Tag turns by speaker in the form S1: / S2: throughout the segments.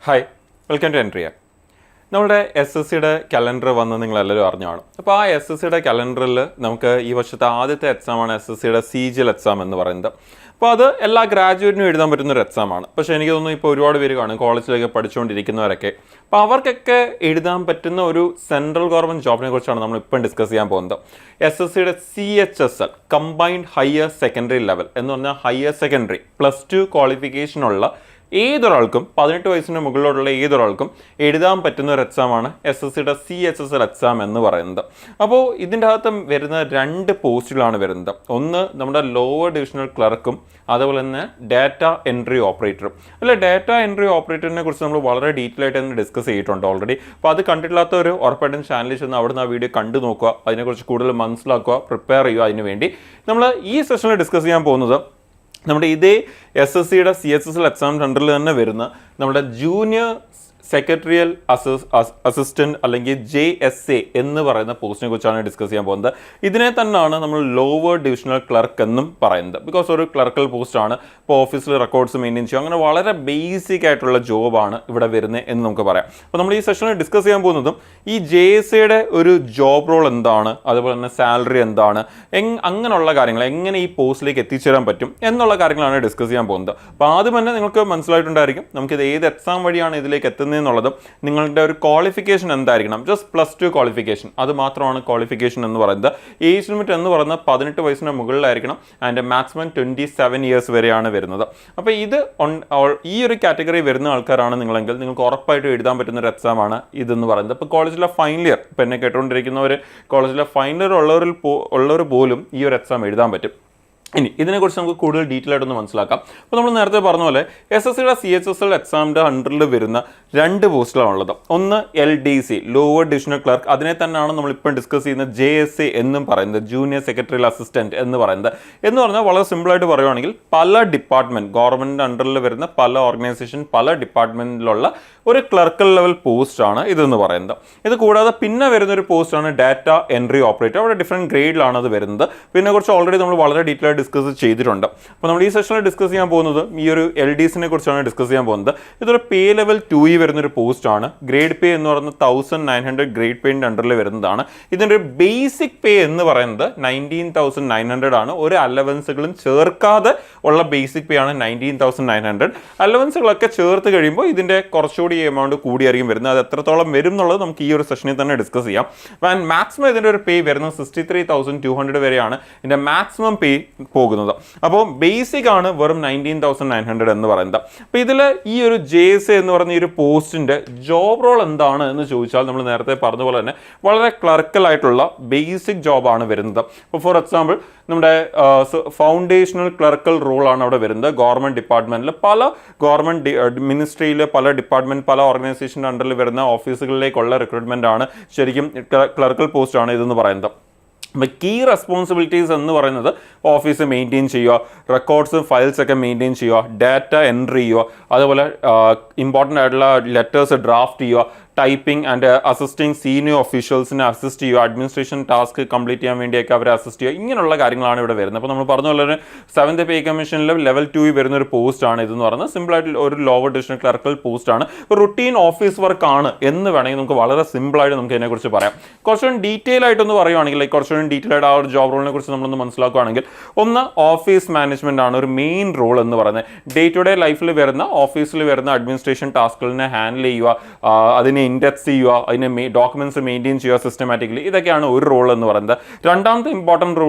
S1: Hi, welcome to എൻട്രിയ. നമ്മുടെ S S സിയുടെ calendar വന്ന് നിങ്ങളെല്ലാവരും അറിഞ്ഞാണ്. അപ്പോൾ ആ എസ് എസ് സിയുടെ കലണ്ടറിൽ നമുക്ക് ഈ വർഷത്തെ ആദ്യത്തെ എക്സാമാണ് എസ് എസ് സിയുടെ CGL എക്സാം എന്ന് പറയുന്നത്. അപ്പോൾ അത് എല്ലാ ഗ്രാജുവേറ്റിനും എഴുതാൻ പറ്റുന്നൊരു എക്സാമാണ്. പക്ഷേ എനിക്ക് തോന്നുന്നു ഇപ്പോൾ ഒരുപാട് പേര് കാണും കോളേജിലേക്ക് പഠിച്ചുകൊണ്ടിരിക്കുന്നവരൊക്കെ. അപ്പോൾ അവർക്കൊക്കെ എഴുതാൻ പറ്റുന്ന ഒരു സെൻട്രൽ ഗവൺമെൻറ് ജോബിനെ കുറിച്ചാണ് നമ്മൾ ഇപ്പം ഡിസ്കസ് ചെയ്യാൻ പോകുന്നത്. എസ് എസ് സിയുടെ CHSL combined higher secondary level എന്ന് പറഞ്ഞാൽ ഹയർ സെക്കൻഡറി +2 ക്വാളിഫിക്കേഷനുള്ള ഏതൊരാൾക്കും 18 വയസ്സിന് മുകളിലോട്ടുള്ള ഏതൊരാൾക്കും എഴുതാൻ പറ്റുന്ന ഒരു എക്സാമാണ് എസ് എസ് സിയുടെ CHSL എക്സാം എന്ന് പറയുന്നത്. അപ്പോൾ ഇതിൻ്റെ അകത്ത് വരുന്ന 2 പോസ്റ്റുകളാണ് വരുന്നത്. ഒന്ന് നമ്മുടെ ലോവർ ഡിവിഷണൽ ക്ലർക്കും അതുപോലെ തന്നെ ഡാറ്റ എൻട്രി ഓപ്പറേറ്ററും. അല്ലെ, ഡാറ്റ എൻട്രി ഓപ്പറേറ്ററിനെ കുറിച്ച് നമ്മൾ വളരെ ഡീറ്റെയിൽ ആയിട്ട് തന്നെ ഡിസ്കസ് ചെയ്തിട്ടുണ്ട് ഓൾറെഡി. അപ്പോൾ അത് കണ്ടിട്ടില്ലാത്തവർ ഉറപ്പായിട്ടും ചാനലിൽ ചെന്ന് അവിടുന്ന് ആ വീഡിയോ കണ്ടു നോക്കുക, അതിനെക്കുറിച്ച് കൂടുതൽ മനസ്സിലാക്കുക, പ്രിപ്പയർ ചെയ്യുക. അതിന് വേണ്ടി നമ്മൾ ഈ സെഷനിൽ ഡിസ്കസ് ചെയ്യാൻ പോകുന്നത് നമ്മുടെ ഇതേ എസ് എസ് സിയുടെ CHSL എക്സാം സെൻറ്ററിൽ തന്നെ വരുന്ന നമ്മുടെ ജൂനിയർ സെക്രട്ടറിയൽ അസിസ്റ്റൻറ്റ് അല്ലെങ്കിൽ JSA എന്ന് പറയുന്ന പോസ്റ്റിനെ കുറിച്ചാണ് ഡിസ്കസ് ചെയ്യാൻ പോകുന്നത്. ഇതിനെ തന്നെയാണ് നമ്മൾ ലോവർ ഡിവിഷണൽ ക്ലർക്ക് എന്നും പറയുന്നത്. ബിക്കോസ് ഒരു ക്ലർക്കൽ പോസ്റ്റാണ്. ഇപ്പോൾ ഓഫീസിൽ റെക്കോർഡ്സ് മെയിൻറ്റെയിൻ ചെയ്യുക, അങ്ങനെ വളരെ ബേസിക് ആയിട്ടുള്ള ജോബാണ് ഇവിടെ വരുന്നത് എന്ന് നമുക്ക് പറയാം. അപ്പോൾ നമ്മൾ ഈ സെഷനിൽ ഡിസ്കസ് ചെയ്യാൻ പോകുന്നതും ഈ JSAയുടെ ഒരു ജോബ് റോൾ എന്താണ്, അതുപോലെ തന്നെ സാലറി എന്താണ്, അങ്ങനെയുള്ള കാര്യങ്ങൾ, എങ്ങനെ ഈ പോസ്റ്റിലേക്ക് എത്തിച്ചേരാൻ പറ്റും എന്നുള്ള കാര്യങ്ങളാണ് ഡിസ്കസ് ചെയ്യാൻ പോകുന്നത്. അപ്പോൾ ആദ്യം തന്നെ നിങ്ങൾക്ക് മനസ്സിലായിട്ടുണ്ടായിരിക്കും നമുക്കിത് ഏത് എക്സാം വഴിയാണ് ഇതിലേക്ക് എത്തുന്നത് എന്നുള്ളതും നിങ്ങളുടെ ഒരു ക്വാളിഫിക്കേഷൻ എന്തായിരിക്കണം. ജസ്റ്റ് +2 ക്വാളിഫിക്കേഷൻ, അത് മാത്രമാണ് ക്വാളിഫിക്കേഷൻ എന്ന് പറയുന്നത്. ഏജ് ലിമിറ്റ് എന്ന് പറയുന്നത് 18 വയസ്സിന് മുകളിലായിരിക്കണം. ആൻഡ് മാക്സിമം 27 ഇയേഴ്സ് വരെയാണ് വരുന്നത്. അപ്പോൾ ഇത് ഈ ഒരു കാറ്റഗറി വരുന്ന ആൾക്കാരാണ് നിങ്ങളെങ്കിൽ നിങ്ങൾക്ക് ഉറപ്പായിട്ടും എഴുതാൻ പറ്റുന്ന ഒരു എക്സാമാണ് ഇതെന്ന് പറയുന്നത്. ഇപ്പോൾ കോളേജിലെ ഫൈനൽ ഇയർ, ഇപ്പോൾ എന്നെ കേട്ടുകൊണ്ടിരിക്കുന്നവർ കോളേജിലെ ഫൈനൽ ഇയർ ഉള്ളവർ പോലും ഈ ഒരു എക്സാം എഴുതാൻ പറ്റും. ഇനി ഇതിനെക്കുറിച്ച് നമുക്ക് കൂടുതൽ ഡീറ്റെയിൽ ആയിട്ടൊന്ന് മനസ്സിലാക്കാം. അപ്പോൾ നമ്മൾ നേരത്തെ പറഞ്ഞ പോലെ എസ് എസ് സിയുടെ CHSL എക്സാമിൻ്റെ അണ്ടറിൽ വരുന്ന 2 പോസ്റ്റുകളാണുള്ളത്. ഒന്ന് LDC ലോവർ ഡിവിഷണൽ ക്ലർക്ക്, അതിനെ തന്നെയാണ് നമ്മളിപ്പം ഡിസ്കസ് ചെയ്യുന്ന JSA എന്നും പറയുന്നത്, ജൂനിയർ സെക്രട്ടറിയൽ അസിസ്റ്റൻറ്റ് എന്ന് പറയുന്നത്. എന്ന് പറഞ്ഞാൽ വളരെ സിമ്പിളായിട്ട് പറയുവാണെങ്കിൽ പല ഡിപ്പാർട്ട്മെൻറ്റ്, ഗവൺമെൻറ് അണ്ടറിൽ വരുന്ന പല ഓർഗനൈസേഷൻ, പല ഡിപ്പാർട്ട്മെൻറ്റിലുള്ള ഒരു ക്ലർക്കൽ ലെവൽ പോസ്റ്റാണ് ഇതെന്ന് പറയുന്നത്. ഇത് കൂടാതെ പിന്നെ വരുന്നൊരു പോസ്റ്റാണ് ഡാറ്റ എൻട്രി ഓപ്പറേറ്റർ. അവിടെ ഡിഫറെൻറ്റ് ഗ്രേഡിലാണ് അത് വരുന്നത്. പിന്നെ കുറിച്ച് ഓൾറെഡി നമ്മൾ വളരെ ഡീറ്റെയിൽ ആയിട്ട് ഡിസ്കസ് ചെയ്തിട്ടുണ്ട്. അപ്പോൾ നമ്മൾ ഈ സെഷനിൽ ഡിസ്കസ് ചെയ്യാൻ പോകുന്നത് ഈ ഒരു LDCനെ കുറിച്ചാണ് ഡിസ്കസ് ചെയ്യാൻ പോകുന്നത്. ഇതൊരു പേ ലെവൽ 2 വരുന്നൊരു പോസ്റ്റാണ്. ഗ്രേഡ് പേ എന്ന് പറയുന്നത് 1900 ഗ്രേഡ് പേൻ്റെ അണ്ടറിൽ വരുന്നതാണ്. ഇതിൻ്റെ ഒരു ബേസിക് പേ എന്ന് പറയുന്നത് 19,900 ആണ്. ഒരു അലവൻസുകളും ചേർക്കാതെ ഉള്ള ബേസിക് പേ ആണ് 19,900. അലവൻസുകളൊക്കെ ചേർത്ത് കഴിയുമ്പോൾ ഇതിൻ്റെ കുറച്ചുകൂടി എമൗണ്ട് കൂടിയായിരിക്കും വരുന്നത്. അത് എത്രത്തോളം വരും എന്നുള്ളത് നമുക്ക് ഈ ഒരു സെഷനിൽ തന്നെ ഡിസ്കസ് ചെയ്യാം. ആൻഡ് മാക്സിമം ഇതിൻ്റെ ഒരു പേ വരുന്നത് 63,200 വരെയാണ് ഇതിൻ്റെ മാക്സിമം പേ പോകുന്നത്. അപ്പോൾ ബേസിക് ആണ് വെറും 19,900 എന്ന് പറയുന്നത്. അപ്പോൾ ഇതിൽ ഈ ഒരു JSA എന്ന് പറയുന്ന ഈ ഒരു പോസ്റ്റിൻ്റെ ജോബ് റോൾ എന്താണ് എന്ന് ചോദിച്ചാൽ നമ്മൾ നേരത്തെ പറഞ്ഞ പോലെ തന്നെ വളരെ ക്ലർക്കലായിട്ടുള്ള ബേസിക് ജോബാണ് വരുന്നത്. അപ്പോൾ ഫോർ എക്സാമ്പിൾ നമ്മുടെ ഫൗണ്ടേഷണൽ ക്ലർക്കൽ റോളാണ് അവിടെ വരുന്നത്. ഗവൺമെൻറ് ഡിപ്പാർട്ട്മെൻറ്റിൽ പല ഗവൺമെൻറ് മിനിസ്ട്രിയിൽ പല ഡിപ്പാർട്ട്മെൻറ്റ് പല ഓർഗനൈസേഷൻ്റെ അണ്ടറിൽ വരുന്ന ഓഫീസുകളിലേക്കുള്ള റിക്രൂട്ട്മെൻ്റ് ആണ് ശരിക്കും ക്ലർക്കൽ പോസ്റ്റാണ് ഇതെന്ന് പറയുന്നത്. അപ്പോൾ കീ റെസ്പോൺസിബിലിറ്റീസ് എന്ന് പറയുന്നത് ഓഫീസ് മെയിൻറ്റെയിൻ ചെയ്യുക, റെക്കോർഡ്സ് ഫയൽസ് ഒക്കെ മെയിൻറ്റെയിൻ ചെയ്യുക, ഡാറ്റ എൻട്രി ചെയ്യുക, അതുപോലെ ഇമ്പോർട്ടൻ്റ് ആയിട്ടുള്ള ലെറ്റേഴ്സ് ഡ്രാഫ്റ്റ് ചെയ്യുക, ടൈപ്പിംഗ് ആൻഡ് അസിസ്റ്റിംഗ് സീനിയർ ഒഫീഷ്യൽസിനെ അസിസ്റ്റ് ചെയ്യുക, അഡ്മിനിസ്ട്രേഷൻ ടാസ്ക് കംപ്ലീറ്റ് ചെയ്യാൻ വേണ്ടിയൊക്കെ അവരെ അസിസ്റ്റ് ചെയ്യുക, ഇങ്ങനെയുള്ള കാര്യങ്ങളാണ് ഇവിടെ വരുന്നത്. അപ്പോൾ നമ്മൾ പറഞ്ഞ പോലെ 7th പേ കമ്മീഷനിൽ ലെവൽ 2 വരുന്ന ഒരു പോസ്റ്റാണ് ഇതെന്ന് പറയുന്നത്. സിമ്പിളായിട്ട് ഒരു ലോവർ ഡിവിഷണൽ ക്ലർക്കൽ പോസ്റ്റാണ്. റുട്ടീൻ ഓഫീസ് വർക്ക് ആണ് എന്ന് വേണമെങ്കിൽ നമുക്ക് വളരെ സിമ്പിളായിട്ട് നമുക്ക് ഇതിനെക്കുറിച്ച് പറയാം. കുറച്ചുകൂടി ഡീറ്റെയിൽ ആയിട്ടൊന്ന് പറയുവാണെങ്കിൽ, കുറച്ചുകൂടി ഡീറ്റെയിൽ ആയിട്ട് ആ ഒരു ജോബ് റോളിനെ കുറിച്ച് നമ്മളൊന്ന് മനസ്സിലാക്കുകയാണെങ്കിൽ, ഒന്ന് ഓഫീസ് മാനേജ്മെൻ്റ് ആണ് ഒരു മെയിൻ റോൾ എന്ന് പറയുന്നത്. ഡേ ടു ഡേ ലൈഫിൽ വരുന്ന ഓഫീസിൽ വരുന്ന അഡ്മിനിസ്ട്രേഷൻ ടാസ്കുകളിനെ ഹാൻഡിൽ ചെയ്യുക, അതിനെ ഇൻഡെക്സ് ചെയ്യുക, അതിനെ ഡോക്യുമെന്റ്സ് മെയിൻറ്റെയിൻ ചെയ്യുക സിസ്റ്റമാറ്റിക്കലി, ഇതൊക്കെയാണ് ഒരു റോൾ എന്ന് പറയുന്നത്. രണ്ടാമത്തെ ഇമ്പോർട്ടൻറ്റ്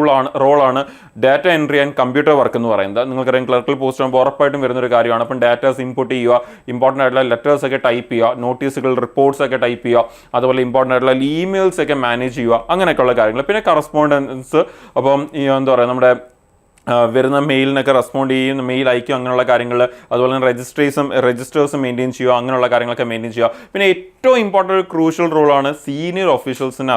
S1: റോളാണ് data entry and computer work എന്ന് പറയുന്നത്. നിങ്ങൾക്കറിയാം ക്ലർക്കൽ പോസ്റ്റ് ആകുമ്പോൾ ഉറപ്പായിട്ടും വരുന്നൊരു കാര്യമാണ്. അപ്പം ഡാറ്റാസ് ഇൻപുട്ട് ചെയ്യുക, ഇമ്പോർട്ടൻ്റ് ആയിട്ടുള്ള ലെറ്റേഴ്സ് ഒക്കെ ടൈപ്പ് ചെയ്യുക, നോട്ടീസുകൾ റിപ്പോർട്ട്സ് ഒക്കെ ടൈപ്പ് ചെയ്യുക, അതുപോലെ ഇമ്പോർട്ടൻ്റ് ആയിട്ടുള്ള ഇമെയിൽസ് ഒക്കെ മാനേജ് ചെയ്യുക, അങ്ങനെയൊക്കെയുള്ള കാര്യങ്ങൾ. പിന്നെ കറസ്പോണ്ടൻസ്, അപ്പം എന്താ പറയുക, നമ്മുടെ വരുന്ന മെയിലിനൊക്കെ റെസ്പോണ്ട് ചെയ്യും, മെയിൽ അയക്കും, അങ്ങനെയുള്ള കാര്യങ്ങൾ. അതുപോലെ തന്നെ രജിസ്റ്റേഴ്സ് മെയിൻറ്റെയിൻ ചെയ്യുക, അങ്ങനെയുള്ള കാര്യങ്ങളൊക്കെ മെയിൻറ്റെയിൻ ചെയ്യുക. പിന്നെ ഏറ്റവും ഇമ്പോർട്ടൻ്റ് ഒരു ക്രൂഷ്യൽ റോളാണ് സീനിയർ ഒഫീഷ്യൽസിനെ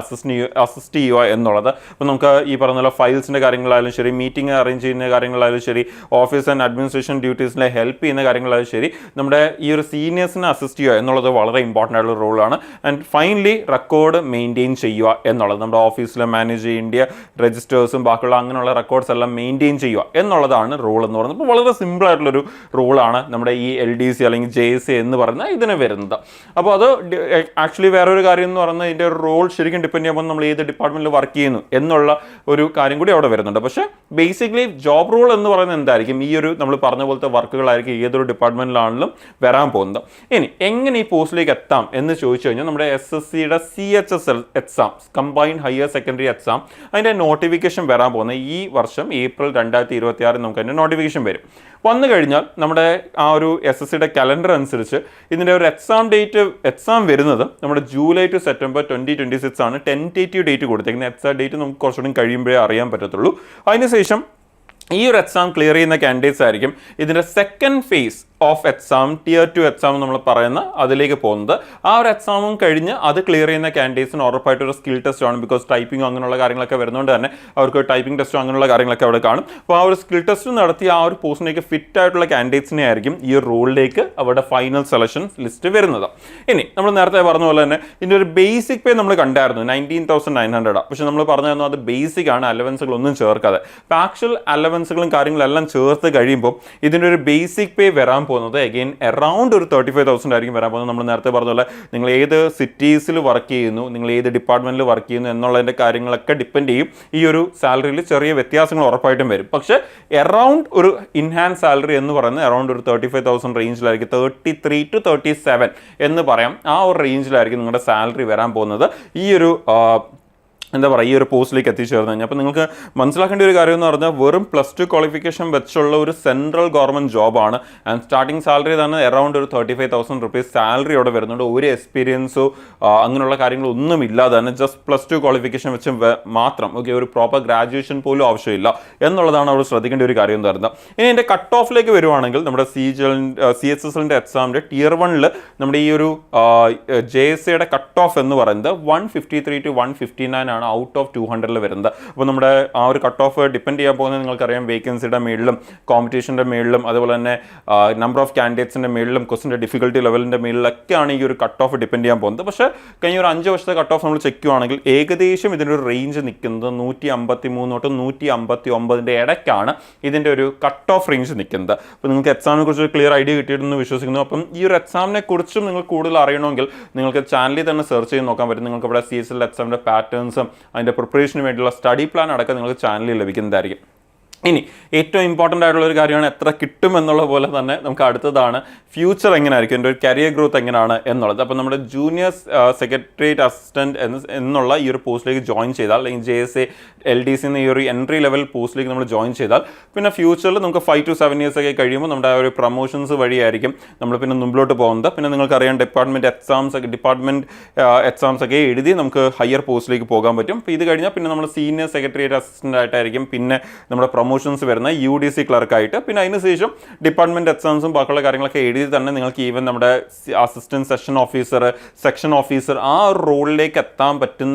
S1: അസിസ്റ്റ് ചെയ്യുക എന്നുള്ളത്. അപ്പോൾ നമുക്ക് ഈ പറഞ്ഞ പോലെ ഫയൽസിൻ്റെ കാര്യങ്ങളായാലും ശരി, മീറ്റിംഗ് അറേഞ്ച് ചെയ്യുന്ന കാര്യങ്ങളായാലും ശരി, ഓഫീസ് ആൻഡ് അഡ്മിനിസ്ട്രേഷൻ ഡ്യൂട്ടീസിനെ ഹെൽപ്പ് ചെയ്യുന്ന കാര്യങ്ങളായാലും ശരി, നമ്മുടെ ഈ ഒരു സീനിയേഴ്സിനെ അസിസ്റ്റ് ചെയ്യുക എന്നുള്ളത് വളരെ ഇമ്പോർട്ടൻ്റ് ആയിട്ടുള്ള റോളാണ്. ആൻഡ് ഫൈനലി റെക്കോർഡ് മെയിൻറ്റെയിൻ ചെയ്യുക എന്നുള്ളത്. നമ്മുടെ ഓഫീസിൽ മാനേജ് ചെയ്യേണ്ട രജിസ്റ്റേഴ്സും ബാക്കിയുള്ള അങ്ങനെയുള്ള റെക്കോർഡ്സ് എല്ലാം മെയിൻറ്റെയിൻ ചെയ്യുക എന്നുള്ളതാണ് റൂൾ എന്ന് പറയുന്നത്. അപ്പോൾ വളരെ സിമ്പിൾ ആയിട്ടുള്ളൊരു റൂളാണ് നമ്മുടെ ഈ LDC അല്ലെങ്കിൽ JSA എന്ന് പറയുന്ന ഇതിന് വരുന്നത്. അപ്പോൾ അത് ആക്ച്വലി വേറൊരു കാര്യം എന്ന് പറയുന്നത് ഇതിൻ്റെ ഒരു റോൾ ശരിക്കും ഡിപ്പെൻഡ് ചെയ്യുമ്പോൾ നമ്മൾ ഏത് ഡിപ്പാർട്ട്മെൻറ്റിൽ വർക്ക് ചെയ്യുന്നു എന്നുള്ള ഒരു കാര്യം കൂടി അവിടെ വരുന്നുണ്ട്. പക്ഷേ ബേസിക്കലി ജോബ് റോൾ എന്ന് പറയുന്നത് എന്തായിരിക്കും, ഈ ഒരു നമ്മൾ പറഞ്ഞ പോലത്തെ വർക്കുകളായിരിക്കും ഏതൊരു ഡിപ്പാർട്ട്മെൻറ്റിലാണെങ്കിലും വരാൻ പോകുന്നത്. ഇനി എങ്ങനെ ഈ പോസ്റ്റിലേക്ക് എത്താം എന്ന് ചോദിച്ചു കഴിഞ്ഞാൽ നമ്മുടെ SSCയുടെ CHS exam, combined higher secondary exam, അതിൻ്റെ നോട്ടിഫിക്കേഷൻ വരാൻ പോകുന്നത് ഈ വർഷം ഏപ്രിൽ 2026 നമുക്ക് അതിൻ്റെ നോട്ടിഫിക്കേഷൻ വരും. വന്നു കഴിഞ്ഞാൽ നമ്മുടെ ആ ഒരു SSCയുടെ കലണ്ടർ അനുസരിച്ച് ഇതിൻ്റെ ഒരു എക്സാം വരുന്നത് നമ്മുടെ ജൂലൈ ടു സെപ്റ്റംബർ 2026 ആണ് ടെൻറ്റേറ്റീവ് ഡേറ്റ് കൊടുത്തേക്കുന്നത്. എക്സാക്ട് ഡേറ്റ് നമുക്ക് കുറച്ചുകൂടി കഴിയുമ്പോഴേ അറിയാൻ പറ്റത്തുള്ളൂ. അതിനുശേഷം ഈ ഒരു എക്സാം ക്ലിയർ ചെയ്യുന്ന കാൻഡിഡേറ്റ്സ് ആയിരിക്കും ഇതിൻ്റെ second phase of exam, Tier 2 exam നമ്മൾ പറയുന്ന അതിലേക്ക് പോകുന്നത്. ആ ഒരു എക്സാമും കഴിഞ്ഞ് അത് ക്ലിയർ ചെയ്യുന്ന കാൻഡിഡേറ്റ്സിന് ഉറപ്പായിട്ടൊരു സ്കിൽ ടെസ്റ്റ് ആണ്. ബിക്കോസ് ടൈപ്പിംഗ് അങ്ങനെയുള്ള കാര്യങ്ങളൊക്കെ വരുന്നതുകൊണ്ട് തന്നെ അവർക്ക് ടൈപ്പിംഗ് ടെസ്റ്റോ അങ്ങനെയുള്ള കാര്യങ്ങളൊക്കെ അവിടെ കാണും. അപ്പോൾ ആ ഒരു സ്കിൽ ടെസ്റ്റ് നടത്തി ആ ഒരു പോസ്റ്റിലേക്ക് ഫിറ്റ് ആയിട്ടുള്ള കാൻഡിഡേറ്റ്സിനെ ആയിരിക്കും ഈ ഒരു റോളിലേക്ക് അവരുടെ ഫൈനൽ സെലക്ഷൻ ലിസ്റ്റ് വരുന്നത്. ഇനി നമ്മൾ നേരത്തെ പറഞ്ഞ പോലെ തന്നെ ഇതിൻ്റെ ഒരു ബേസിക് പേ നമ്മൾ കണ്ടായിരുന്നു 19,900. പക്ഷെ നമ്മൾ പറഞ്ഞു തന്നു അത് ബേസിക് ആണ്, അലവൻസുകളൊന്നും ചേർക്കാതെ. അപ്പോൾ ആക്ച്വൽ അലവൻസുകളും കാര്യങ്ങളെല്ലാം ചേർത്ത് കഴിയുമ്പോൾ ഇതിൻ്റെ ഒരു ബേസിക് പേ വരാൻ പോകുന്നത് അഗെയിൻ അറൗണ്ട് ഒരു 35,000 ആയിരിക്കും വരാൻ പോകുന്നത്. നമ്മൾ നേരത്തെ പറഞ്ഞ പോലെ നിങ്ങൾ ഏത് സിറ്റീസിൽ വർക്ക് ചെയ്യുന്നു, നിങ്ങൾ ഏത് ഡിപ്പാർട്ട്മെന്റിൽ വർക്ക് ചെയ്യുന്നു എന്നുള്ളതിൻ്റെ കാര്യങ്ങളൊക്കെ ഡിപ്പെൻഡ് ചെയ്യും. ഈ ഒരു സാലറിയിൽ ചെറിയ വ്യത്യാസങ്ങൾ ഉറപ്പായിട്ടും വരും. പക്ഷേ അറൗണ്ട് ഒരു ഇൻഹാൻസ് സാലറി എന്ന് പറയുന്നത് അറൗണ്ട് ഒരു 35,000 റേഞ്ചിലായിരിക്കും, 33 to 37 എന്ന് പറയാം. ആ ഒരു റേഞ്ചിലായിരിക്കും നിങ്ങളുടെ സാലറി വരാൻ പോകുന്നത് ഈ ഒരു എന്താ പറയുക ഈ ഒരു പോസ്റ്റിലേക്ക് എത്തിച്ചേർന്ന് കഴിഞ്ഞാൽ. അപ്പോൾ നിങ്ങൾക്ക് മനസ്സിലാക്കേണ്ട ഒരു കാര്യം എന്ന് പറഞ്ഞാൽ വെറും +2 ക്വാളിഫിക്കേഷൻ വെച്ചുള്ള ഒരു സെൻട്രൽ ഗവൺമെൻറ് ജോബാണ്. ആൻഡ് സ്റ്റാർട്ടിംഗ് സാലറി തന്നെ അറൗണ്ട് ഒരു 35,000 റുപ്പീസ് സാലറി അവിടെ വരുന്നുണ്ട്. ഒരു എക്സ്പീരിയൻസോ അങ്ങനെയുള്ള കാര്യങ്ങളൊന്നും ഇല്ലാതെ തന്നെ ജസ്റ്റ് +2 ക്വാളിഫിക്കേഷൻ വെച്ച് മാത്രം ഒരു പ്രോപ്പർ ഗ്രാജുവേഷൻ പോലും ആവശ്യമില്ല എന്നുള്ളതാണ് അവിടെ ശ്രദ്ധിക്കേണ്ട ഒരു കാര്യം എന്ന് പറയുന്നത്. ഇനി എൻ്റെ കട്ട് ഓഫിലേക്ക് വരുവാണെങ്കിൽ നമ്മുടെ CHSLൻ്റെ എക്സാമിൻ്റെ Tier 1 നമ്മുടെ ഈ ഒരു JSAയുടെ കട്ട് ഓഫ് എന്ന് പറയുന്നത് 153 to 159 ആണ് ഔട്ട് ഓഫ് 200 വരുന്നത്. അപ്പോൾ നമ്മുടെ ആ ഒരു കട്ട് ഓഫ് ഡിപ്പെൻഡ് ചെയ്യാൻ പോകുന്നത് നിങ്ങൾക്കറിയാം വേക്കൻസിയുടെ മേളിലും കോമ്പറ്റീഷൻ്റെ മേളിലും അതുപോലെ തന്നെ നമ്പർ ഓഫ് കാൻഡിഡേറ്റ്സിൻ്റെ മേളിലും ക്വസ്റ്റിൻ്റെ ഡിഫിക്കൽട്ടി ലെവലിൻ്റെ മേളിലൊക്കെയാണ് ഈ ഒരു കട്ട് ഓഫ് ഡിപ്പെൻഡ് ചെയ്യാൻ പോകുന്നത്. പക്ഷേ കഴിഞ്ഞ ഒരു 5 വർഷത്തെ കട്ട് ഓഫ് നമ്മൾ ചെക്ക് ചെയ്യുവാണെങ്കിൽ ഏകദേശം ഇതിൻ്റെ ഒരു റേഞ്ച് നിൽക്കുന്നത് 153 തൊട്ട് 159 ഇടയ്ക്കാണ് ഇതിൻ്റെ ഒരു കട്ട് ഓഫ് റേഞ്ച് നിൽക്കുന്നത്. അപ്പോൾ നിങ്ങൾക്ക് എക്സാമിനെ കുറിച്ച് ക്ലിയർ ഐഡിയ കിട്ടിയിട്ടെന്ന് വിശ്വസിക്കുന്നു. അപ്പം ഈ ഒരു എക്സാമിനെ കുറിച്ചും നിങ്ങൾ കൂടുതൽ അറിയണമെങ്കിൽ നിങ്ങൾക്ക് ചാനലിൽ തന്നെ സെർച്ച് ചെയ്ത് നോക്കാൻ പറ്റും. നിങ്ങൾക്ക് ഇവിടെ CHSL എക്സാമിൻ്റെ പാറ്റേൺസും അതിൻ്റെ പ്രിപ്പറേഷന് വേണ്ടിയുള്ള സ്റ്റഡി പ്ലാൻ അടക്കം നിങ്ങൾക്ക് ചാനലിൽ ലഭിക്കുന്നതായിരിക്കും. ഇനി ഏറ്റവും ഇമ്പോർട്ടൻ്റ് ആയിട്ടുള്ള ഒരു കാര്യമാണ് എത്ര കിട്ടും എന്നുള്ള പോലെ തന്നെ നമുക്ക് അടുത്തതാണ് ഫ്യൂച്ചർ എങ്ങനെയായിരിക്കും, എൻ്റെ ഒരു കരിയർ ഗ്രോത്ത് എങ്ങനെയാണ് എന്നുള്ളത്. അപ്പോൾ നമ്മുടെ ജൂനിയർ സെക്രട്ടേറിയറ്റ് അസിസ്റ്റൻറ്റ് എന്നുള്ള ഈ ഒരു പോസ്റ്റിലേക്ക് ജോയിൻ ചെയ്താൽ അല്ലെങ്കിൽ JSA LDC എന്ന ഈ ഒരു എൻട്രി ലെവൽ പോസ്റ്റിലേക്ക് നമ്മൾ ജോയിൻ ചെയ്താൽ പിന്നെ ഫ്യൂച്ചറിൽ നമുക്ക് 5 to 7 years ഒക്കെ കഴിയുമ്പോൾ നമ്മുടെ ആ ഒരു പ്രൊമോഷൻസ് വഴിയായിരിക്കും നമ്മൾ പിന്നെ മുമ്പിലോട്ട് പോകുന്നത്. പിന്നെ നിങ്ങൾക്കറിയാം ഡിപ്പാർട്ട്മെൻറ്റ് എക്സാംസ് ഒക്കെ എഴുതി നമുക്ക് ഹയർ പോസ്റ്റിലേക്ക് പോകാൻ പറ്റും. അപ്പോൾ ഇത് കഴിഞ്ഞാൽ പിന്നെ നമ്മൾ സീനിയർ സെക്രട്ടേറിയറ്റ് അസിസ്റ്റൻ്റ് ആയിട്ടായിരിക്കും പിന്നെ നമ്മുടെ പ്രൊമോഷൻസ് വരുന്ന UDC ക്ലർക്കായിട്ട്. പിന്നെ അതിനുശേഷം ഡിപ്പാർട്ട്മെൻറ്റ് എക്സാംസും ബാക്കിയുള്ള കാര്യങ്ങളൊക്കെ എഴുതി തന്നെ നിങ്ങൾക്ക് ഈവൻ നമ്മുടെ അസിസ്റ്റൻറ്റ് സെക്ഷൻ ഓഫീസർ ആ ഒരു റോളിലേക്ക് എത്താൻ പറ്റും.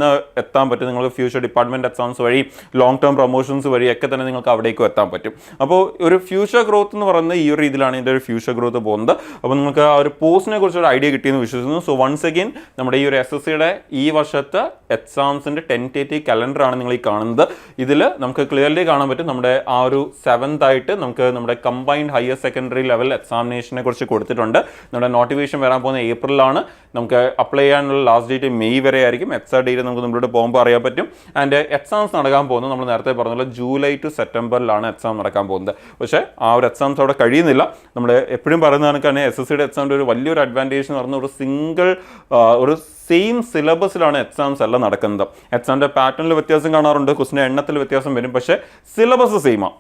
S1: നിങ്ങൾക്ക് ഫ്യൂച്ചർ ഡിപ്പാർട്ട്മെൻറ്റ് എക്സാംസ് വഴി ലോങ് ടേം പ്രൊമോഷൻസ് വഴിയൊക്കെ തന്നെ നിങ്ങൾക്ക് അവിടേക്കും എത്താൻ പറ്റും. അപ്പോൾ ഒരു ഫ്യൂച്ചർ ഗ്രോത്ത് എന്ന് പറയുന്നത് ഈ ഒരു രീതിയിലാണ് ഇതിൻ്റെ ഒരു ഫ്യൂച്ചർ ഗ്രോത്ത് പോകുന്നത്. അപ്പോൾ നിങ്ങൾക്ക് ആ ഒരു പോസ്റ്റിനെ കുറിച്ച് ഒരു ഐഡിയ കിട്ടിയെന്ന് വിശ്വസിക്കുന്നു. സോ വൺസ് അഗെയിൻ നമ്മുടെ ഈ ഒരു SSCയുടെ ഈ വർഷത്തെ എക്സാംസിൻ്റെ ടെൻറ്റേറ്റീവ് കലണ്ടറാണ് നിങ്ങൾ ഈ കാണുന്നത്. ഇതിൽ നമുക്ക് ക്ലിയർലി കാണാൻ പറ്റും നമ്മുടെ ആ ഒരു 7th ആയിട്ട് നമുക്ക് നമ്മുടെ കമ്പൈൻഡ് ഹയർ സെക്കൻഡറി ലെവൽ എക്സാമിനേഷനെ കുറിച്ച് കൊടുത്തിട്ടുണ്ട്. നമ്മുടെ നോട്ടിഫിക്കേഷൻ വരാൻ പോകുന്ന ഏപ്രിലാണ്. നമുക്ക് അപ്ലൈ ചെയ്യാനുള്ള ലാസ്റ്റ് ഡേറ്റ് മെയ് വരെ ആയിരിക്കും. എക്സാക്ട് ഡേറ്റ് നമുക്ക് മുമ്പോട്ട് പോകുമ്പോൾ അറിയാൻ പറ്റും. ആൻഡ് എക്സാംസ് നടക്കാൻ പോകുന്നത് നമ്മൾ നേരത്തെ പറഞ്ഞ ജൂലൈ ടു സെപ്റ്റംബറിലാണ് എക്സാം നടക്കാൻ പോകുന്നത്. പക്ഷേ ആ ഒരു എക്സാംസ് അവിടെ കഴിയുന്നില്ല. നമ്മൾ എപ്പോഴും പറയുന്ന കണക്കാണ് SSCയുടെ എക്സാമിൻ്റെ ഒരു വലിയൊരു അഡ്വാൻറ്റേജ് എന്ന് പറഞ്ഞാൽ ഒരു സെയിം സിലബസിലാണ് എക്സാംസ് എല്ലാം നടക്കുന്നത്. എക്സാമിൻ്റെ പാറ്റേണിൽ വ്യത്യാസം കാണാറുണ്ട്, ക്വസ്റ്റിൻ്റെ എണ്ണത്തിൽ വ്യത്യാസം വരും, പക്ഷേ സിലബസ് സെയിമാണ്.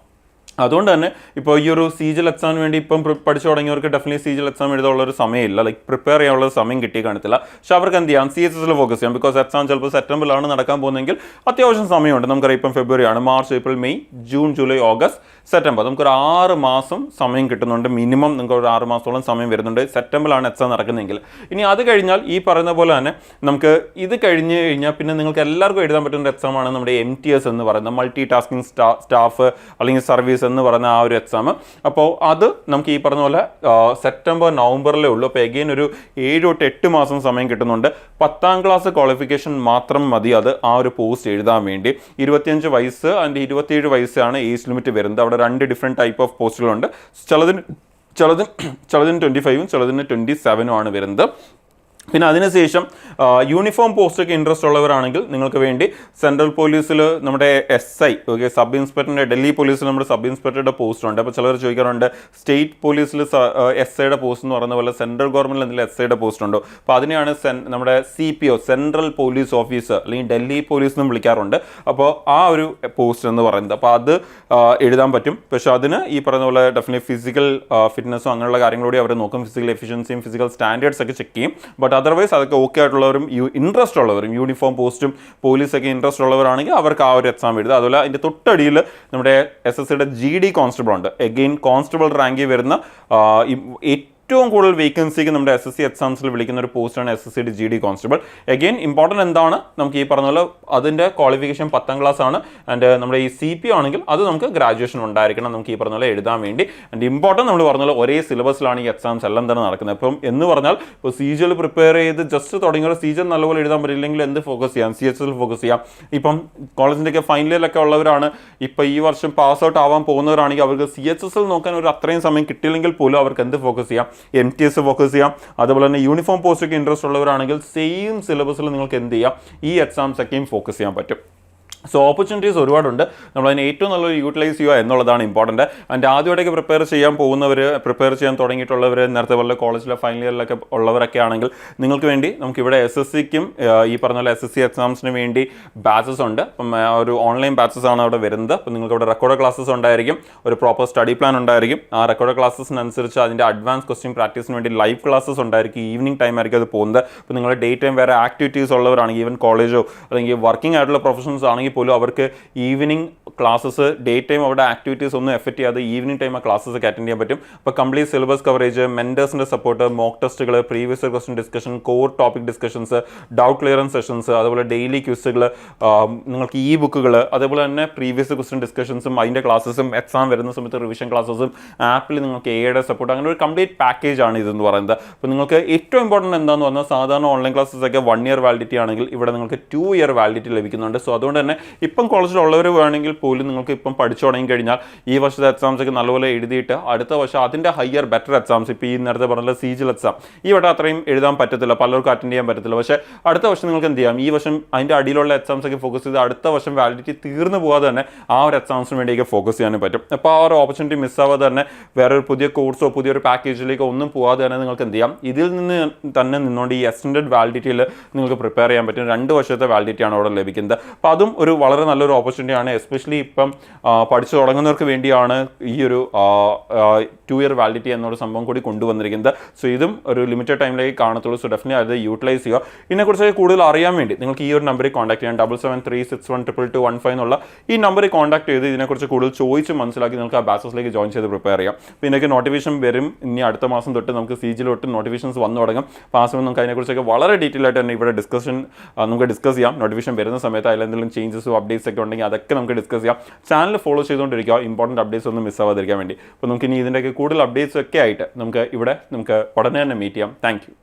S1: അതുകൊണ്ട് തന്നെ ഇപ്പോൾ ഈ ഒരു CGL എക്സാമിന് വേണ്ടി ഇപ്പം പഠിച്ചു തുടങ്ങിയവർക്ക് ഡെഫിനറ്റ്ലി CGL എക്സാം എഴുതാനുള്ള ഒരു സമയമില്ല, ലൈക്ക് പ്രിപ്പയർ ചെയ്യാനുള്ള സമയം കിട്ടി കാണത്തില്ല. പക്ഷെ അവർക്ക് എന്ത് ചെയ്യാം, CHSൽ ഫോക്കസ് ചെയ്യാം. ബിക്കോസ് എക്സാം ചിലപ്പോൾ സെപ്റ്റംബറിലാണ് നടക്കാൻ പോകുന്നതെങ്കിൽ അത്യാവശ്യം സമയമുണ്ട്. നമുക്കറിയാം ഇപ്പം ഫെബ്രുവരിയാണ്, March, April, May, June, July, August, September. നമുക്കൊരു 6 മാസം സമയം കിട്ടുന്നുണ്ട്. മിനിമം നിങ്ങൾക്ക് ഒരു 6 മാസത്തോളം സമയം വരുന്നുണ്ട് സെപ്റ്റംബറിലാണ് എക്സാം നടക്കുന്നതെങ്കിൽ. ഇനി അത് കഴിഞ്ഞാൽ ഈ പറയുന്ന പോലെ തന്നെ നമുക്ക് ഇത് കഴിഞ്ഞ് കഴിഞ്ഞാൽ പിന്നെ നിങ്ങൾക്ക് എല്ലാവർക്കും എഴുതാൻ പറ്റുന്ന എക്സാമാണ് നമ്മുടെ MTS എന്ന് പറയുന്നത്, മൾട്ടി ടാസ്കിംഗ് സ്റ്റാഫ് അല്ലെങ്കിൽ സർവീസ് പോലീസ് എന്ന് പറയുന്ന ആ ഒരു എക്സാം. അപ്പോൾ അത് നമുക്ക് ഈ പറഞ്ഞ പോലെ സെപ്റ്റംബർ നവംബറിലേ ഉള്ളൂ. അപ്പോൾ എഗെയിൻ ഒരു 7 തൊട്ട് 8 മാസം സമയം കിട്ടുന്നുണ്ട്. 10ാം ക്ലാസ് ക്വാളിഫിക്കേഷൻ മാത്രം മതി അത് ആ ഒരു പോസ്റ്റ് എഴുതാൻ വേണ്ടി. 25 വയസ്സ് ആൻഡ് 27 വയസ്സാണ് ഏജ് ലിമിറ്റ് വരുന്നത്. അവിടെ 2 ഡിഫറെൻറ്റ് ടൈപ്പ് ഓഫ് പോസ്റ്റുകളുണ്ട്. ചിലതിന് 25ഉം ചിലതിന് 27ഉം ആണ് വരുന്നത്. പിന്നെ അതിനുശേഷം യൂണിഫോം പോസ്റ്റൊക്കെ ഇൻട്രസ്റ്റ് ഉള്ളവരാണെങ്കിൽ നിങ്ങൾക്ക് വേണ്ടി സെൻട്രൽ പോലീസിൽ നമ്മുടെ SI ഓക്കെ സബ് ഇൻസ്പെക്ടറിൻ്റെ, ഡൽഹി പോലീസിൽ നമ്മുടെ സബ് ഇൻസ്പെക്ടറുടെ പോസ്റ്റ് ഉണ്ട്. അപ്പോൾ ചിലർ ചോദിക്കാറുണ്ട് സ്റ്റേറ്റ് പോലീസിൽ SIയുടെ പോസ്റ്റ് എന്ന് പറയുന്ന പോലെ സെൻട്രൽ ഗവൺമെൻറ്റിൽ എന്തെങ്കിലും SIയുടെ പോസ്റ്റ് ഉണ്ടോ? അപ്പോൾ അതിനെയാണ് നമ്മുടെ CPO സെൻട്രൽ പോലീസ് ഓഫീസർ അല്ലെങ്കിൽ ഡൽഹി പോലീസ് എന്നും വിളിക്കാറുണ്ട്. അപ്പോൾ ആ ഒരു പോസ്റ്റ് എന്ന് പറയുന്നത്, അപ്പോൾ അത് എഴുതാൻ പറ്റും. പക്ഷെ അതിന് ഈ പറയുന്ന പോലെ ഡെഫിനറ്റ്ലി ഫിസിക്കൽ ഫിറ്റ്നസ്സും അങ്ങനെയുള്ള കാര്യങ്ങളൂടെ അവർ നോക്കും. ഫിസിക്കൽ എഫിഷ്യൻസിയും ഫിസിക്കൽ സ്റ്റാൻഡേർഡ്സ് ഒക്കെ ചെക്ക് ചെയ്യും. ബട്ട് അതർവൈസ് അതൊക്കെ ഓക്കെ ആയിട്ടുള്ളവരും ഇൻട്രസ്റ്റ് ഉള്ളവരും യൂണിഫോം പോസ്റ്റും പോലീസൊക്കെ ഇൻട്രസ്റ്റ് ഉള്ളവരാണെങ്കിൽ അവർക്ക് ആ ഒരു എക്സാം എഴുതുക. അതുപോലെ അതിൻ്റെ തൊട്ടടിയിൽ നമ്മുടെ SSCയുടെ GD കോൺസ്റ്റബിൾ ഉണ്ട്. എഗെയിൻ കോൺസ്റ്റബിൾ റാങ്കിൽ വരുന്ന ഏറ്റവും കൂടുതൽ വേക്കൻസിക്ക് നമ്മുടെ SSC എക്സാംസിൽ വിളിക്കുന്ന ഒരു പോസ്റ്റാണ് SSCയുടെ GD കോൺസ്റ്റബിൾ. എഗെയിൻ ഇമ്പോർട്ടൻറ്റ് എന്താണ്, നമുക്ക് ഈ പറഞ്ഞ പോലെ അതിൻ്റെ ക്വാളിഫിക്കേഷൻ 10ാം ക്ലാസ് ആണ്. ആൻഡ് നമ്മുടെ ഈ CPO ആണെങ്കിൽ അത് നമുക്ക് ഗ്രാജുവേഷൻ ഉണ്ടായിരിക്കണം നമുക്ക് ഈ പറഞ്ഞ പോലെ എഴുതാൻ വേണ്ടി. ആൻഡ് ഇമ്പോർട്ടൻറ്റ് നമ്മൾ പറഞ്ഞ പോലെ ഒരേ സിലബസിലാണ് ഈ എക്സാംസ് എല്ലാം തന്നെ നടക്കുന്നത്. അപ്പം എന്ന് പറഞ്ഞാൽ ഇപ്പോൾ CGL പ്രിപ്പയർ ചെയ്ത് ജസ്റ്റ് തുടങ്ങിയ CGL നല്ലപോലെ എഴുതാൻ പറ്റില്ലെങ്കിൽ എന്ത് ഫോക്കസ് ചെയ്യാം? CHL ഫോക്കസ് ചെയ്യാം. ഇപ്പം കോളേജിൻ്റെയൊക്കെ ഫൈനൽ ഇയറിലൊക്കെ ഉള്ളവരാണ്, ഇപ്പോൾ ഈ വർഷം പാസ് ഔട്ട് ആവാൻ പോകുന്നവരാണെങ്കിൽ അവർക്ക് CHSL നോക്കാൻ ഒരു അത്രയും സമയം കിട്ടിയില്ലെങ്കിൽ പോലും അവർക്ക് എന്ത് ഫോക്കസ് ചെയ്യാം? MTS ഫോക്കസ് ചെയ്യാം. അതുപോലെ തന്നെ യൂണിഫോം പോസ്റ്റൊക്കെ ഇൻട്രസ്റ്റ് ഉള്ളവരാണെങ്കിൽ സെയിം സിലബസിൽ നിങ്ങൾക്ക് എന്ത് ചെയ്യാം? ഈ എക്സാംസ് ഒക്കെയും ഫോക്കസ് ചെയ്യാൻ പറ്റും. സോ ഓപ്പർച്യൂണിറ്റീസ് ഒരുപാടുണ്ട്. നമ്മളതിനെ ഏറ്റവും നല്ലൊരു യൂട്ടിലൈസ് ചെയ്യുക എന്നുള്ളതാണ് ഇമ്പോർട്ടൻറ്റ്. ആൻഡ് ആദ്യമായിട്ടൊക്കെ പ്രിപ്പയർ ചെയ്യാൻ പോകുന്നവർ, പ്രിപ്പയർ ചെയ്യാൻ തുടങ്ങിയിട്ടുള്ളവർ, നേരത്തെ പോലെ കോളേജിലെ ഫൈനൽ ഇയറിലൊക്കെ ഉള്ളവരൊക്കെ ആണെങ്കിൽ നിങ്ങൾക്ക് വേണ്ടി നമുക്കിവിടെ SSCക്കും ഈ പറഞ്ഞ പോലെ SSC എക്സാംസിന് വേണ്ടി ബാച്ചസ് ഉണ്ട്. അപ്പം ഒരു ഓൺലൈൻ ബാച്ചസ് ആണ് അവിടെ വരുന്നത്. അപ്പം നിങ്ങൾക്ക് ഇവിടെ റെക്കോർഡ് ക്ലാസ്സസ് ഉണ്ടായിരിക്കും, ഒരു പ്രോപ്പർ സ്റ്റഡി പ്ലാൻ ഉണ്ടായിരിക്കും. ആ റെക്കോർഡ് ക്ലാസ്സസിനനുസരിച്ച് അതിൻ്റെ അഡ്വാൻസ് ക്വസ്റ്റ്യൻ പ്രാക്ടീസിന് വേണ്ടി ലൈവ് ക്ലാസ്സസ് ഉണ്ടായിരിക്കും. ഈവനിങ് ടൈം ആയിരിക്കും അത് പോകുന്നത്. അപ്പോൾ നിങ്ങൾ ഡേ ടൈം വേറെ ആക്ടിവിറ്റീസ് ഉള്ളവരാണെങ്കിൽ, ഈവൻ കോളേജോ അല്ലെങ്കിൽ വർക്കിംഗ് ആയിട്ടുള്ള പ്രൊഫഷൻസ് ആണെങ്കിൽ പോലും അവർക്ക് ഈവനിങ് ക്ലാസ്സസ്, ഡേ ടൈം അവരുടെ ആക്ടിവിറ്റീസ് ഒന്നും എഫക്റ്റ് ചെയ്യാതെ ഈവനിങ് ടൈം ആ ക്ലാസ്സസ് ഒക്കെ അറ്റൻഡ് ചെയ്യാൻ പറ്റും. അപ്പോൾ കംപ്ലീറ്റ് സിലബസ് കവറേജ്, മെൻറ്റേഴ്സിൻ്റെ സപ്പോർട്ട്, മോക്ക് ടെസ്റ്റുകൾ, previous question discussion, core topic discussions, doubt clearance sessions, അതുപോലെ ഡെയിലി ക്വിസുകൾ, നിങ്ങൾക്ക് ബുക്കുകൾ, അതേപോലെ തന്നെ പ്രീവിയസ് ക്വസ്റ്റ്യൻ ഡിസ്കഷൻസും അതിൻ്റെ ക്ലാസ്സസും, എക്സാം വരുന്ന സമയത്ത് റിവിഷൻ ക്ലാസ്സസും, ആപ്പിൽ നിങ്ങൾക്ക് AIയുടെ സപ്പോർട്ട്, അങ്ങനെ ഒരു കംപ്ലീറ്റ് പാക്കേജ് ആണ് ഇതെന്ന് പറയുന്നത്. അപ്പോൾ നിങ്ങൾക്ക് ഏറ്റവും ഇമ്പോർട്ടൻറ്റ് എന്താണെന്ന് പറഞ്ഞാൽ സാധാരണ ഓൺലൈൻ ക്ലാസ്സസ് ഒക്കെ 1 ഇയർ വാലിഡിറ്റി ആണെങ്കിൽ ഇവിടെ നിങ്ങൾക്ക് 2 ഇയർ വാലിഡിറ്റി ലഭിക്കുന്നുണ്ട്. സോ അതുകൊണ്ട് തന്നെ ഇപ്പം കോളേജിലുള്ളവർ വേണമെങ്കിൽ പോലും നിങ്ങൾക്ക് ഇപ്പം പഠിച്ചു തുടങ്ങി കഴിഞ്ഞാൽ ഈ വർഷത്തെ എക്സാംസ് ഒക്കെ നല്ലപോലെ എഴുതിയിട്ട് അടുത്ത വർഷം അതിൻ്റെ ഹയർ ബെറ്റർ എക്സാംസ്, ഇപ്പോൾ ഈ നേരത്തെ പറഞ്ഞ CGL എക്സാം ഈ വട്ടം അത്രയും എഴുതാൻ പറ്റത്തില്ല, പലർക്കും അറ്റൻഡ് ചെയ്യാൻ പറ്റത്തില്ല. പക്ഷേ അടുത്ത വർഷം നിങ്ങൾക്ക് എന്ത് ചെയ്യാം? ഈ വർഷം അതിൻ്റെ അടിയിലുള്ള എക്സാംസ് ഒക്കെ ഫോക്കസ് ചെയ്ത് അടുത്ത വർഷം വാലിഡിറ്റി തീർന്നു പോകാതെ തന്നെ ആ ഒരു എക്സാംസിന് വേണ്ടിയൊക്കെ ഫോക്കസ് ചെയ്യാനും പറ്റും. അപ്പോൾ ആ ഒരു ഓപ്പർച്യൂണിറ്റി മിസ്സാവാതെ തന്നെ വേറൊരു പുതിയ കോഴ്സോ പുതിയൊരു പാക്കേജിലേക്കോ ഒന്നും പോകാതെ തന്നെ നിങ്ങൾക്ക് എന്ത് ചെയ്യാം? ഇതിൽ നിന്ന് തന്നെ നിന്നുകൊണ്ട് ഈ എക്സ്റ്റൻഡഡ് വാലിഡിറ്റിയിൽ നിങ്ങൾക്ക് പ്രിപ്പയർ ചെയ്യാൻ പറ്റും. 2 വർഷത്തെ വാലിഡിറ്റിയാണ് അവിടെ ലഭിക്കുന്നത്. അപ്പോൾ അതും ഒരു വളരെ നല്ലൊരു ഓപ്പർച്യൂണിറ്റി ആണ്. എസ്പെഷ്യലി ഇപ്പം പഠിച്ചു തുടങ്ങുന്നവർക്ക് വേണ്ടിയാണ് ഈ ഒരു 2 ഇയർ വാലിഡിറ്റി എന്നൊരു സംഭവം കൂടി കൊണ്ടുവന്നിരിക്കുന്നത്. സോ ഇതും ഒരു ലിമിറ്റഡ് ടൈമിലേക്ക് കാണത്തുള്ളൂ. സോ ഡെഫിനറ്റ്ലി അത് യൂട്ടിലൈസ് ചെയ്യുക. ഇതിനെക്കുറിച്ച് കൂടുതൽ അറിയാൻ വേണ്ടി നിങ്ങൾക്ക് ഈ ഒരു നമ്പറിൽ കോൺടാക്ട് ചെയ്യാം. 7736122215 എന്നുള്ള ഈ നമ്പറിൽ കോൺടാക്ട് ചെയ്ത് ഇതിനെക്കുറിച്ച് കൂടുതൽ ചോദിച്ച് മനസ്സിലാക്കി നിങ്ങൾക്ക് ആ ബാച്ചസിലേക്ക് ജോയിൻ ചെയ്ത് പ്രിപ്പയർ ചെയ്യാം. അപ്പോൾ ഇതിനൊക്കെ നോട്ടിഫിക്കേഷൻ വരും. ഇനി അടുത്ത മാസം തൊട്ട് നമുക്ക് CGL തൊട്ട് നോട്ടിഫിക്കേഷൻസ് വന്നു തുടങ്ങും. അപ്പോൾ ആ സമയം നമുക്ക് അതിനെക്കുറിച്ചൊക്കെ വളരെ ഡീറ്റെയിൽ ആയിട്ട് തന്നെ ഇവിടെ നമുക്ക് ഡിസ്കസ് ചെയ്യാം. നോട്ടിഫിക്കേഷൻ വരുന്ന സമയത്ത് അതിലെന്തെങ്കിലും ചേഞ്ചസും അപ്ഡേറ്റ്സ് ഒക്കെ ഉണ്ടെങ്കിൽ അതൊക്കെ നമുക്ക് ഡിസ്കസ് ചെയ്യാം. ചാനൽ ഫോളോ ചെയ്തുകൊണ്ടിരിക്കുക, ഇമ്പോർട്ടൻറ്റ് അപ്ഡേറ്റ്സ് ഒന്നും മിസ്സാവാതിരിക്കാൻ വേണ്ടി. അപ്പോൾ നമുക്ക് ഇനി ഇതിൻ്റെയൊക്കെ കൂടുതൽ അപ്ഡേറ്റ്സ് ഒക്കെ ആയിട്ട് നമുക്ക് ഉടനെ തന്നെ മീറ്റ് ചെയ്യാം. Thank you.